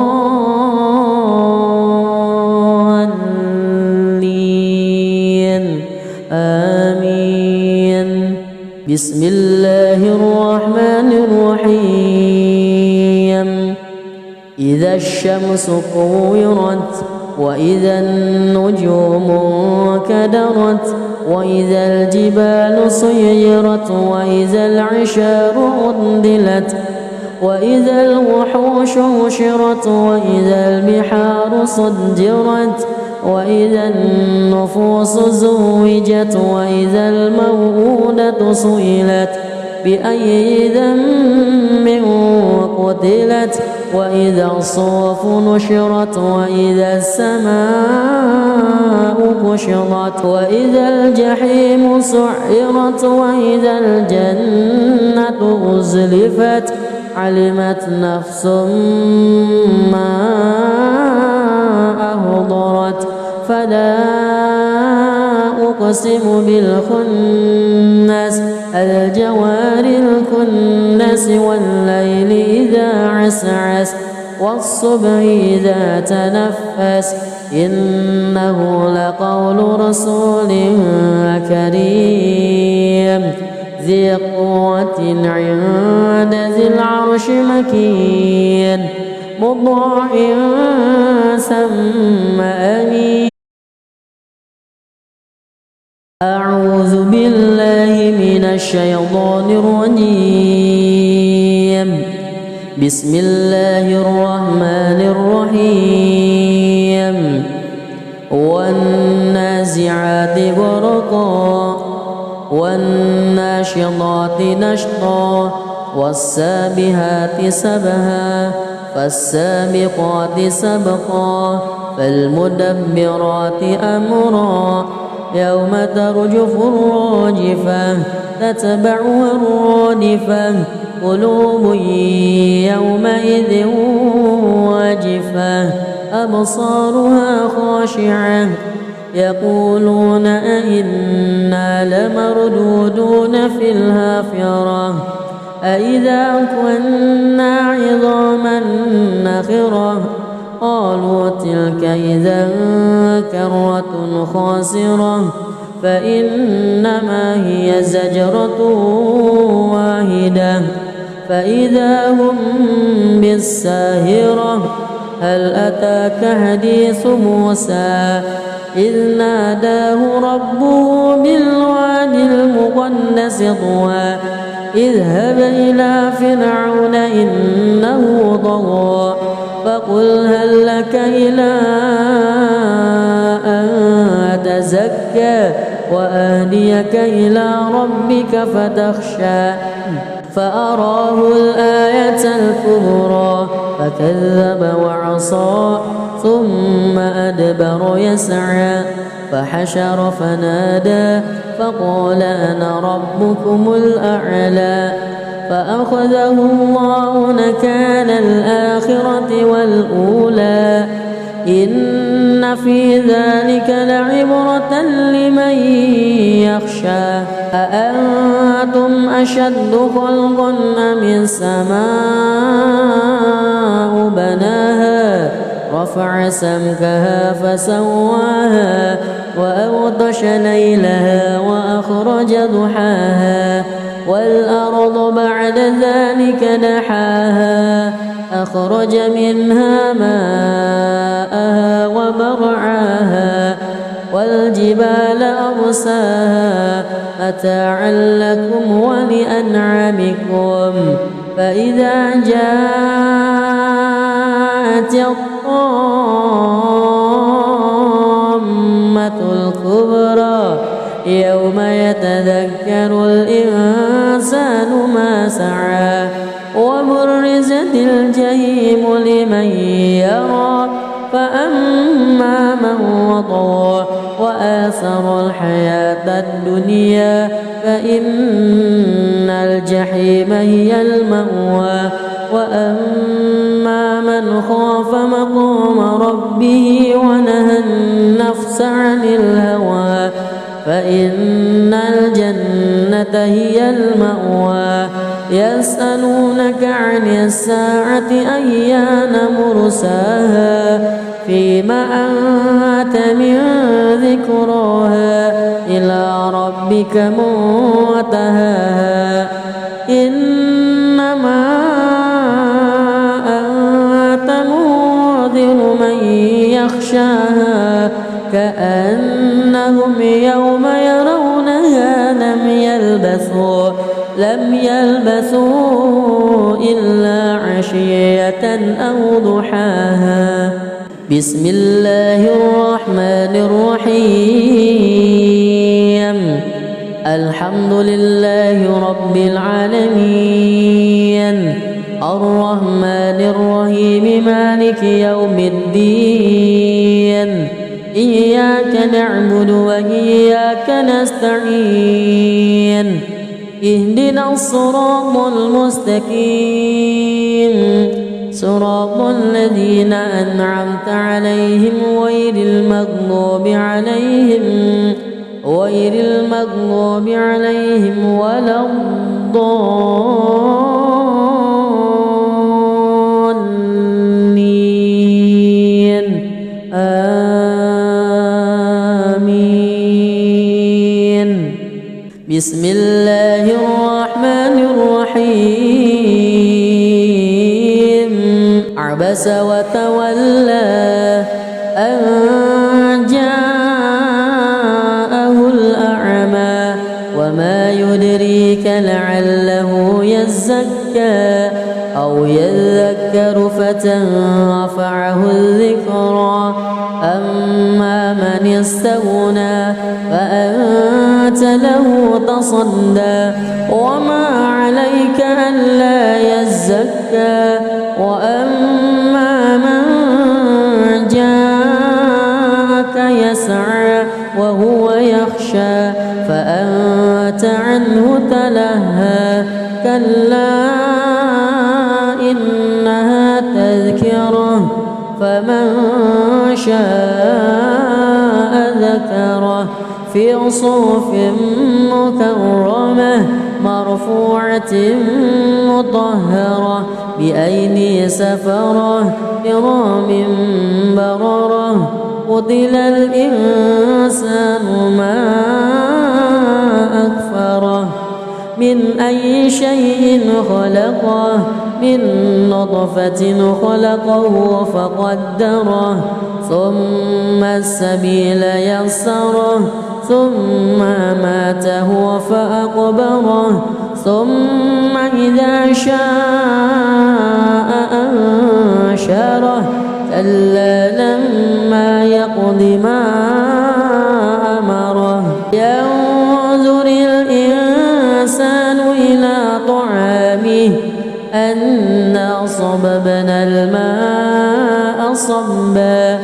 Speaker 1: آمين. بسم الله الرحمن الرحيم. إذا الشمس كورت وإذا النجوم انكدرت وإذا الجبال سيرت وإذا العشار عطلت وإذا الوحوش حشرت وإذا البحار سجرت وإذا النفوس زوجت وإذا الموءودة سئلت بأي ذنب قتلت وإذا الصحف نشرت وإذا السماء كشطت وإذا الجحيم سعرت وإذا الجنة أزلفت علمت نفس ما أحضرت فلا أقسم بالخنس الجوار الكنس والليل إذا عسعس والصبح إذا تنفس إنه لقول رسول كريم ذي قوة عند ذي العرش مكين مطاع ثم أمين. أعوذ بالله من الشيطان الرجيم. بسم الله الرحمن الرحيم. والنازعات غرقا والناشطات نشطا والسابحات سبها فالسابقات سبقا فالمدبرات أمرا يوم ترجف الراجفة تتبعها الرادفة قلوب يومئذ واجفة أبصارها خاشعة يقولون أئنا لمردودون في الحافرة أئذا كنا عظاما نخرة قالوا تلك إذا كرة خاسرة فإنما هي زجرة واحدة فإذا هم بالساهرة هل أتاك حديث موسى إذ ناداه ربه بالواد المقدس طوى اذهب إلى فرعون إنه طغى فقل هل لك إلى أن تزكى وأهديك إلى ربك فتخشى فأراه الآية الكبرى فكذب وعصى ثم أدبر يسعى فحشر فنادى فقال أنا ربكم الأعلى فأخذه الله نكال الآخرة والأولى إن في ذلك لعبرة لمن يخشى أأنتم أشد خلقا أم السماء بناها رفع سمكها فسواها وأغطش ليلها وأخرج ضحاها والأرض بعد ذلك دحاها أخرج منها ماءها ومرعاها والجبال أرساها متاعا لكم ولأنعامكم فإذا جاءت الطامة الكبرى يوم يتذكر الإنسان ما سعى وبرزت الجحيم لمن يرى فأما من وطغى وآثر الحياة الدنيا فإن الجحيم هي المأوى وأما من من خاف مقام ربه ونهى النفس عن الهوى فإن الجنة هي المأوى يسألونك عن الساعة أيان مرساها فيما أنت من ذكراها إلى ربك منتهاها إنما أنت منذر من يخشاها كأنهم يوم يرونها لم يلبثوا إلا عشية أو ضحاها. بسم الله الرحمن الرحيم الحمد لله رب العالمين الرحمن الرحيم مالك يوم الدين إياك نعبد وإياك نستعين اهدنا الصراط المستقيم صراط الذين أنعمت عليهم غير المغضوب عليهم ولا الضالين آمين. بسم الله الرحمن الرحيم عبس وتولى أن جاءه الأعمى وما يدريك لعله يزكى أو يذكر فتنفعه الذكرى أما من استغنى فأنت له تصدى وما عليك ألا يزكى وأما من جاءك يسعى وهو يخشى فأنت عنه تلهى كلا إنها تذكرة فمن شاء ذكره في صحف مكرمة مرفوعة مطهرة بأيدي سفرة كرام بررة قتل الإنسان ما أكفره من أي شيء خلقه من نطفة خلقه فقدره ثم السبيل يسره ثم ماته فأقبره ثم إذا شاء أنشره كلا لما يقض ما أمره ينظر الإنسان إلى طعامه أنا صببنا الماء صبا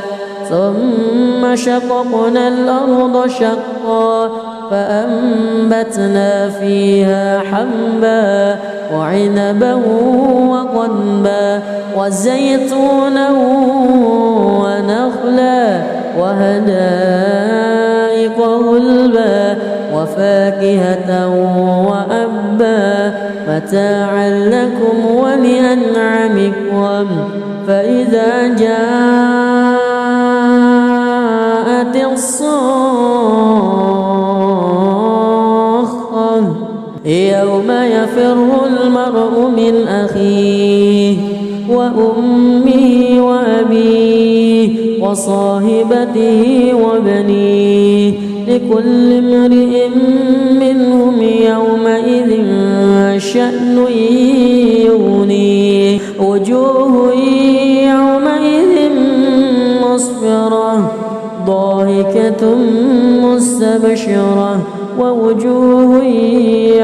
Speaker 1: ثم شققنا الأرض شقا فأنبتنا فيها حبا وعنبا وقضبا وزيتونا ونخلا وحدائق غلبا وفاكهة وأبا متاعا لكم ولأنعامكم فإذا جاءت الصاخة يوم يفر المرء من أخيه وأمه وأبيه وصاحبته وبنيه لكل امرئ منهم يومئذ شأن يغنيه وجوه يومئذ مسفرة ضاحكة مستبشرة ووجوه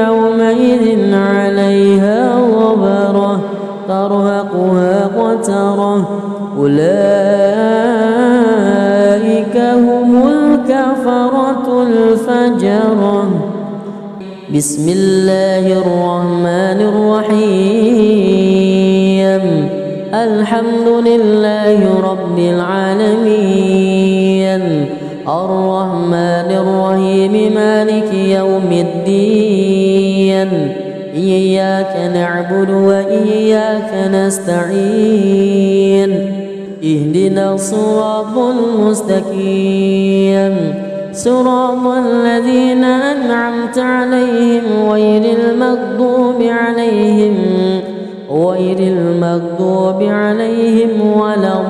Speaker 1: يومئذ عليها غبرة ترهقها قترة أولئك هم الكفرة الفجرة. بسم الله الرحمن الرحيم الحمد لله رب العالمين الرحمن الرحيم مالك يوم الدين إياك نعبد وإياك نستعين اهدنا الصراط المستقيم صراط الذين أنعمت عليهم غير المغضوب عليهم ولا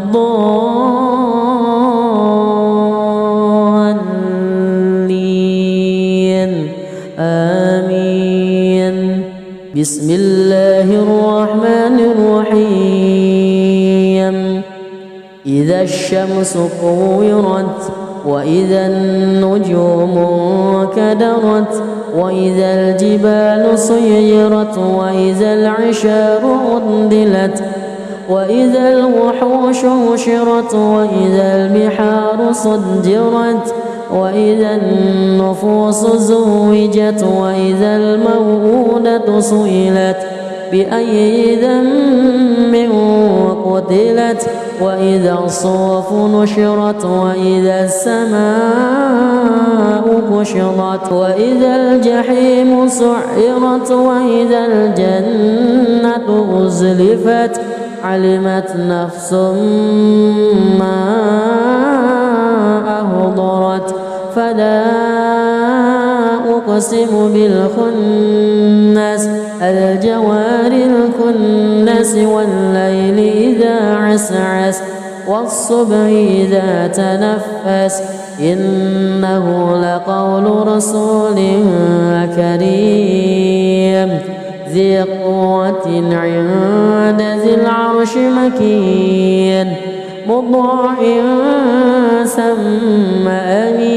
Speaker 1: الضالين آمين. بسم الله الرحمن الرحيم إذا الشمس كورت وإذا النجوم انكدرت وإذا الجبال سيرت وإذا العشار عطلت وإذا الوحوش حشرت وإذا البحار سجرت وإذا النفوس زوجت وإذا الموءودة سئلت بأي ذنب قتلت وإذا الصحف نشرت وإذا السماء كشطت وإذا الجحيم سعرت وإذا الجنة أزلفت علمت نفس ما أحضرت فلا أقسم بالخنس الجوار الكنس والليل إذا عسعس والصبح إذا تنفس إنه لقول رسول كريم ذي قوة عند ذي العرش مكين مطاع ثم أمين.